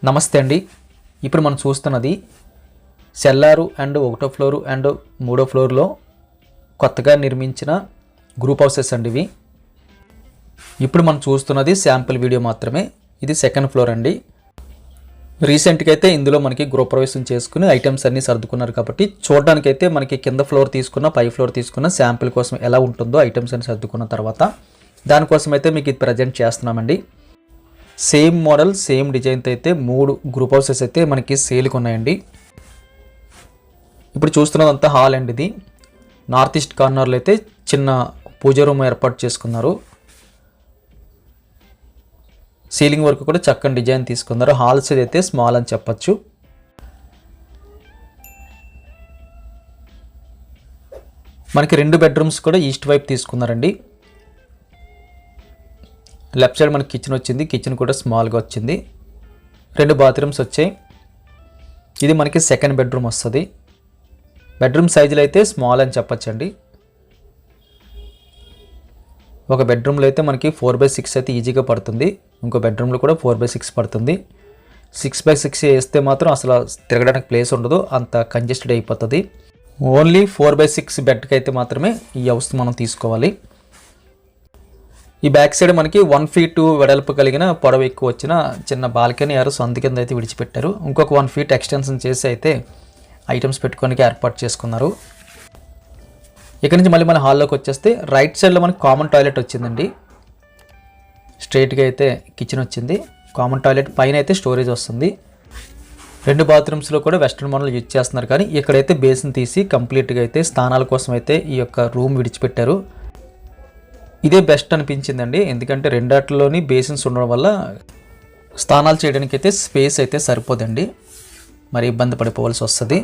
నమస్తే అండి. ఇప్పుడు మనం చూస్తున్నది సెల్లారు అండ్ ఒకటో ఫ్లోరు అండ్ మూడో ఫ్లోర్లో కొత్తగా నిర్మించిన గ్రూప్ హౌసెస్ అండి ఇవి. ఇప్పుడు మనం చూస్తున్నది శాంపిల్ వీడియో మాత్రమే. ఇది సెకండ్ ఫ్లోర్ అండి. రీసెంట్గా అయితే ఇందులో మనకి గృహప్రవేశం చేసుకుని ఐటమ్స్ అన్నీ సర్దుకున్నారు కాబట్టి చూడడానికైతే మనకి కింద ఫ్లోర్ తీసుకున్న పై ఫ్లోర్ తీసుకున్న శాంపిల్ కోసం ఎలా ఉంటుందో ఐటమ్స్ అన్ని సర్దుకున్న తర్వాత దానికోసం అయితే మీకు ఇది ప్రజెంట్ చేస్తున్నామండి. సేమ్ మోడల్ సేమ్ డిజైన్తో అయితే 3 గ్రూప్ హౌసెస్ అయితే మనకి సేల్కి ఉన్నాయండి. ఇప్పుడు చూస్తున్నదంతా హాల్ అండి. ఇది నార్త్ ఈస్ట్ కార్నర్లో అయితే చిన్న పూజ రూమ్ ఏర్పాటు చేసుకున్నారు. సీలింగ్ వర్క్ కూడా చక్కని డిజైన్ తీసుకున్నారు. హాల్స్ అయితే స్మాల్ అని చెప్పచ్చు. మనకి 2 బెడ్రూమ్స్ కూడా ఈస్ట్ వైపు తీసుకున్నారండి. లెఫ్ట్ సైడ్ మనకి కిచెన్ వచ్చింది. కిచెన్ కూడా స్మాల్గా వచ్చింది. 2 బాత్రూమ్స్ వచ్చాయి. ఇది మనకి సెకండ్ బెడ్రూమ్ వస్తుంది. బెడ్రూమ్ సైజులు అయితే స్మాల్ అని చెప్పచ్చండి. ఒక బెడ్రూమ్లో అయితే మనకి 4/6 అయితే ఈజీగా పడుతుంది. ఇంకో బెడ్రూమ్లో కూడా 4/6 పడుతుంది. 6/6 వేస్తే మాత్రం అసలు తిరగడానికి ప్లేస్ ఉండదు, అంత కంజెస్టెడ్ అయిపోతుంది. ఓన్లీ 4/6 బెడ్కి అయితే మాత్రమే ఈ హౌస్ మనం తీసుకోవాలి. ఈ బ్యాక్ సైడ్ మనకి 1 feet వెడల్పు కలిగిన పొడవు ఎక్కువ వచ్చిన చిన్న బాల్కనీ సందు కింద అయితే విడిచిపెట్టారు. ఇంకొక 1 feet ఎక్స్టెన్షన్ చేసి అయితే ఐటమ్స్ పెట్టుకోనికి ఏర్పాటు చేసుకున్నారు. ఇక్కడ నుంచి మళ్ళీ మన హాల్లోకి వచ్చేస్తే రైట్ సైడ్లో మనకి కామన్ టాయిలెట్ వచ్చిందండి. స్ట్రైట్గా అయితే కిచెన్ వచ్చింది. కామన్ టాయిలెట్ పైన అయితే స్టోరేజ్ వస్తుంది. 2 బాత్రూమ్స్లో కూడా వెస్ట్రన్ మోడల్ యూజ్ చేస్తున్నారు. కానీ ఇక్కడైతే బేసిన్ తీసి కంప్లీట్గా అయితే స్నానాల కోసం అయితే ఈ యొక్క రూమ్ విడిచిపెట్టారు. ఇదే బెస్ట్ అనిపించిందండి. ఎందుకంటే రెండాట్లోని బేసిన్స్ ఉండడం వల్ల స్నానాలు చేయడానికి అయితే స్పేస్ అయితే సరిపోదండి, మరి ఇబ్బంది పడిపోవాల్సి వస్తుంది.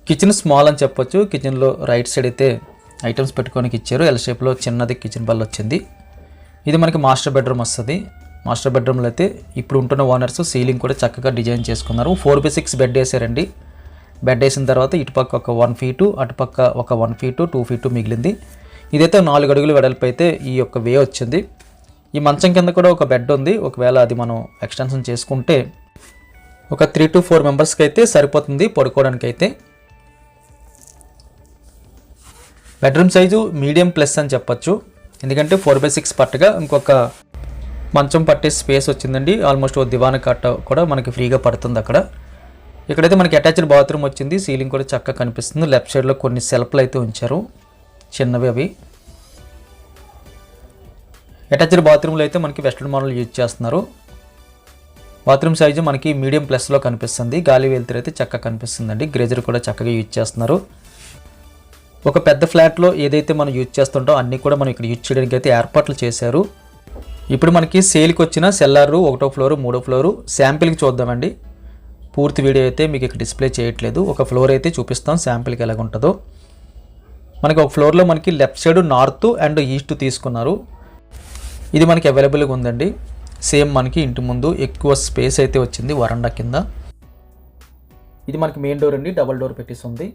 కిచెన్ స్మాల్ అని చెప్పొచ్చు. కిచెన్లో రైట్ సైడ్ అయితే ఐటమ్స్ పెట్టుకోనికి ఇచ్చారు. ఎల్ షేప్లో చిన్నది కిచెన్ బల్ వచ్చింది. ఇది మనకి మాస్టర్ బెడ్రూమ్ వస్తుంది. మాస్టర్ బెడ్రూమ్లో అయితే ఇప్పుడు ఉంటున్న ఓనర్స్ సీలింగ్ కూడా చక్కగా డిజైన్ చేసుకున్నారు. 4/6 బెడ్ వేసారండి. బెడ్ వేసిన తర్వాత ఇటుపక్క ఒక 1 feet, అటుపక్క ఒక 1 feet, 2 feet మిగిలింది. ఇదైతే 4 అడుగులు వెడల్పు అయితే ఈ యొక్క వే వచ్చింది. ఈ మంచం కింద కూడా ఒక బెడ్ ఉంది. ఒకవేళ అది మనం ఎక్స్టెన్షన్ చేసుకుంటే ఒక 3 to 4 మెంబర్స్కి అయితే సరిపోతుంది పడుకోవడానికి అయితే. బెడ్రూమ్ సైజు మీడియం ప్లస్ అని చెప్పచ్చు. ఎందుకంటే 4/6 పట్టగా ఇంకొక మంచం పట్టే స్పేస్ వచ్చిందండి. ఆల్మోస్ట్ ఓ దివాన్ కట్ట కూడా మనకి ఫ్రీగా పడుతుంది అక్కడ. ఇక్కడైతే మనకి అటాచ్డ్ బాత్రూమ్ వచ్చింది. సీలింగ్ కూడా చక్కగా కనిపిస్తుంది. లెఫ్ట్ సైడ్లో కొన్ని సెల్ఫ్లు అయితే ఉంచారు, చిన్నవి అవి. అటాచ్డ్ బాత్రూమ్లో అయితే మనకి వెస్ట్రన్ మోడల్ యూజ్ చేస్తున్నారు. బాత్రూమ్ సైజు మనకి మీడియం ప్లస్లో కనిపిస్తుంది. గాలి వెళ్తురు అయితే చక్కగా కనిపిస్తుందండి. గ్రేజర్ కూడా చక్కగా యూజ్ చేస్తున్నారు. ఒక పెద్ద ఫ్లాట్లో ఏదైతే మనం యూజ్ చేస్తుంటామో అన్నీ కూడా మనం ఇక్కడ యూజ్ చేయడానికి అయితే ఏర్పాట్లు చేశారు. ఇప్పుడు మనకి సేల్కి వచ్చిన సెల్లారు 1వ ఫ్లోరు 3వ ఫ్లోరు శాంపిల్కి చూద్దామండి. పూర్తి వీడియో అయితే మీకు ఇక్కడ డిస్ప్లే చేయట్లేదు. ఒక ఫ్లోర్ అయితే చూపిస్తాం శాంపిల్కి ఎలాగ ఉంటుందో. మనకి ఒక ఫ్లోర్లో మనకి left side north and east తీసుకున్నారు. ఇది మనకి అవైలబుల్గా ఉందండి. సేమ్ మనకి ఇంటి ముందు ఎక్కువ స్పేస్ అయితే వచ్చింది వరండా కింద. ఇది మనకి మెయిన్ డోర్ అండి. డబల్ డోర్ పెట్టేసి ఉంది.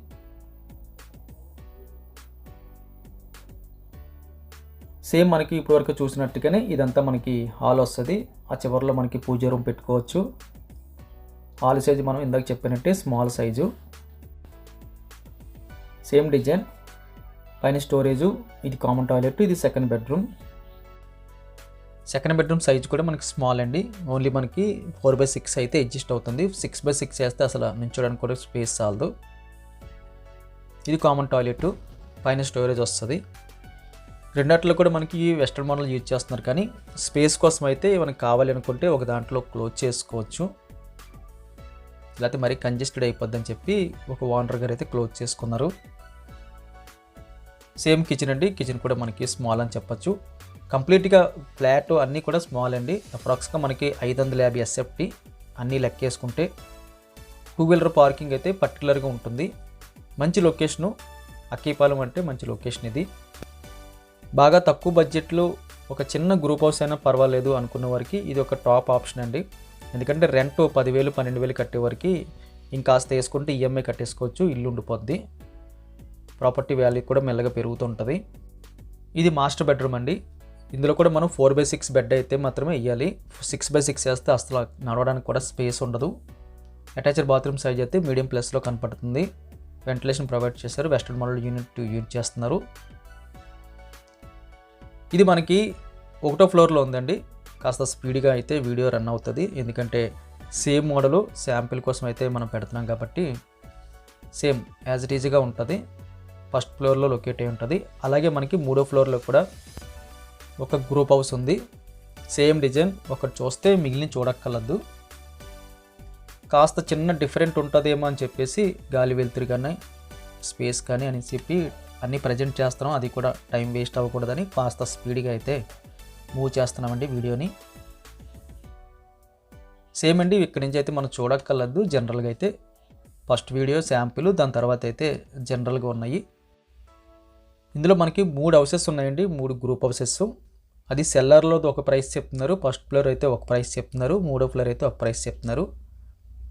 సేమ్ మనకి ఇప్పటివరకు చూసినట్టుగానే ఇదంతా మనకి హాల్ వస్తుంది. ఆ చివరిలో మనకి పూజ రూమ్ పెట్టుకోవచ్చు. హాల్ సైజు మనం ఇందాక చెప్పినట్టే స్మాల్ సైజు. సేమ్ డిజైన్, పైన స్టోరేజు. ఇది కామన్ టాయిలెట్. ఇది second bedroom. Second bedroom size కూడా మనకి స్మాల్ అండి. ఓన్లీ మనకి 4/6 అయితే అడ్జస్ట్ అవుతుంది. 6/6 వేస్తే అసలు నించోడానికి కూడా స్పేస్ చాలదు. ఇది కామన్ టాయిలెట్, పైన స్టోరేజ్ వస్తుంది. రెండాట్లో కూడా మనకి వెస్ట్రన్ మోడల్ యూజ్ చేస్తున్నారు. కానీ స్పేస్ కోసం అయితే మనకి కావాలి అనుకుంటే ఒక దాంట్లో క్లోజ్ చేసుకోవచ్చు. లేకపోతే మరీ కంజెస్టెడ్ అయిపోద్దని చెప్పి ఒక ఓనర్ గారు అయితే క్లోజ్ చేసుకున్నారు. సేమ్ కిచెన్ అండి. కిచెన్ కూడా మనకి స్మాల్ అని చెప్పచ్చు. కంప్లీట్గా ఫ్లాట్ అన్నీ కూడా స్మాల్ అండి. అప్రాక్స్గా మనకి 550 SFT అన్నీ లెక్కేసుకుంటే. 2 వీలర్ పార్కింగ్ అయితే పర్టికులర్గా ఉంటుంది. మంచి లొకేషను. అక్కీపాలెం అంటే మంచి లొకేషన్ ఇది. బాగా తక్కువ బడ్జెట్లో ఒక చిన్న గ్రూప్ హౌస్ అయినా పర్వాలేదు అనుకున్న వారికి ఇది ఒక టాప్ ఆప్షన్ అండి. ఎందుకంటే రెంట్ 10,000 12,000 కట్టే వరకు ఇంకాస్త వేసుకుంటే ఈఎంఐ కట్టేసుకోవచ్చు. ఇల్లు ఉండిపోద్ది. ప్రాపర్టీ వాల్యూ కూడా మెల్లగా పెరుగుతుంటుంది. ఇది మాస్టర్ బెడ్రూమ్ అండి. ఇందులో కూడా మనం 4/6 బెడ్ అయితే మాత్రమే వేయాలి. 6/6 వేస్తే అసలు నడవడానికి కూడా స్పేస్ ఉండదు. అటాచ్డ్ బాత్రూమ్ సైజ్ అయితే మీడియం ప్లస్లో కనపడుతుంది. వెంటిలేషన్ ప్రొవైడ్ చేశారు. వెస్టర్న్ మోడల్ యూనిట్ యూజ్ చేస్తున్నారు. ఇది మనకి 1వ ఫ్లోర్లో ఉందండి. కాస్త స్పీడ్గా అయితే వీడియో రన్ అవుతుంది, ఎందుకంటే సేమ్ మోడలు శాంపిల్ కోసం అయితే మనం పెడుతున్నాం కాబట్టి సేమ్ యాజ్ ఇట్ ఈజీగా ఉంటుంది. ఫస్ట్ ఫ్లోర్లో లొకేట్ అయి ఉంటుంది. అలాగే మనకి 3వ ఫ్లోర్లో కూడా ఒక గ్రూప్ హౌస్ ఉంది. సేమ్ డిజైన్ ఒకటి చూస్తే మిగిలిన చూడక్కర్లేదు. కాస్త చిన్న డిఫరెంట్ ఉంటుందేమో అని చెప్పేసి గాలి వెలుతురు కానీ స్పేస్ కానీ అని చెప్పి అన్నీ ప్రజెంట్ చేస్తున్నాం. అది కూడా టైం వేస్ట్ అవ్వకూడదని కాస్త స్పీడ్గా అయితే మూవ్ చేస్తున్నామండి వీడియోని. సేమ్ అండి, ఇక్కడి నుంచి అయితే మనం చూడక్కర్లేదు. జనరల్గా అయితే ఫస్ట్ వీడియో శాంపిల్, దాని తర్వాత అయితే జనరల్గా ఉన్నాయి. ఇందులో మనకి 3 హౌసెస్ ఉన్నాయండి, 3 గ్రూప్ హౌసెస్. అది సెల్లర్లో ఒక ప్రైస్ చెప్తున్నారు, ఫస్ట్ ఫ్లోర్ అయితే ఒక ప్రైస్ చెప్తున్నారు, 3వ ఫ్లోర్ అయితే ఒక ప్రైస్ చెప్తున్నారు.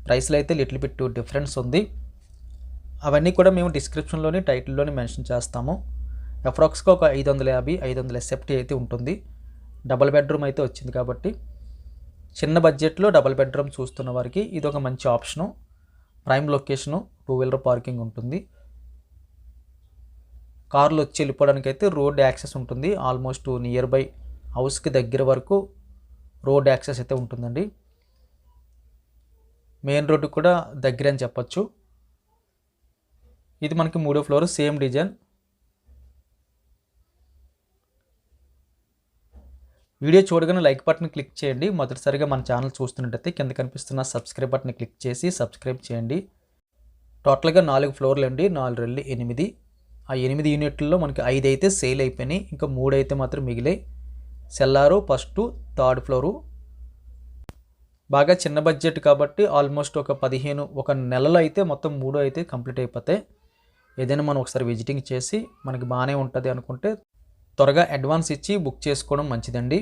ప్రైస్లో అయితే లిటిల్ బిట్ డిఫరెన్స్ ఉంది. అవన్నీ కూడా మేము డిస్క్రిప్షన్లోని టైటిల్లోని మెన్షన్ చేస్తాము. అప్రాక్స్గా ఒక 550-500 SFT అయితే ఉంటుంది. డబుల్ బెడ్రూమ్ అయితే వచ్చింది కాబట్టి చిన్న బడ్జెట్లో డబుల్ బెడ్రూమ్ చూస్తున్న వారికి ఇది ఒక మంచి option. Prime location, 2 wheeler parking ఉంటుంది. కార్లు వచ్చి వెళ్ళిపోవడానికి అయితే రోడ్ యాక్సెస్ ఉంటుంది. ఆల్మోస్ట్ నియర్ బై హౌస్కి దగ్గర వరకు రోడ్ యాక్సెస్ అయితే ఉంటుందండి. మెయిన్ రోడ్డు కూడా దగ్గర అని చెప్పచ్చు. ఇది మనకి 3వ ఫ్లోర్, సేమ్ డిజైన్. వీడియో చూడగానే లైక్ బటన్ క్లిక్ చేయండి. మొదటిసారిగా మన ఛానల్ చూస్తున్నట్టయితే కింద కనిపిస్తున్న సబ్స్క్రైబ్ బటన్ క్లిక్ చేసి సబ్స్క్రైబ్ చేయండి. టోటల్గా 4 ఫ్లోర్లు అండి, 4 రెళ్ళు 8. ఆ 8 యూనిట్లలో మనకి 5 అయితే సేల్ అయిపోయినాయి, ఇంకా 3 అయితే మాత్రం మిగిలాయి. Cellar, first, 3rd floor. బాగా చిన్న బడ్జెట్ కాబట్టి ఆల్మోస్ట్ ఒక నెలలో అయితే మొత్తం 3 అయితే కంప్లీట్ అయిపోతాయి. ఏదైనా మనం ఒకసారి విజిటింగ్ చేసి మనకి బాగానే ఉంటుంది అనుకుంటే త్వరగా అడ్వాన్స్ ఇచ్చి బుక్ చేసుకోవడం మంచిదండి.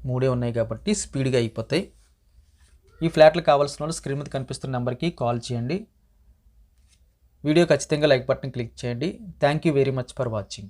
3 ఉన్నాయి కాబట్టి స్పీడ్గా అయిపోతాయి. ఈ ఫ్లాట్లు కావాల్సిన వాళ్ళు స్క్రీన్ మీద కనిపిస్తున్న నెంబర్కి కాల్ చేయండి. వీడియో ఖచ్చితంగా లైక్ బటన్ క్లిక్ చేయండి. Thank you very much for watching.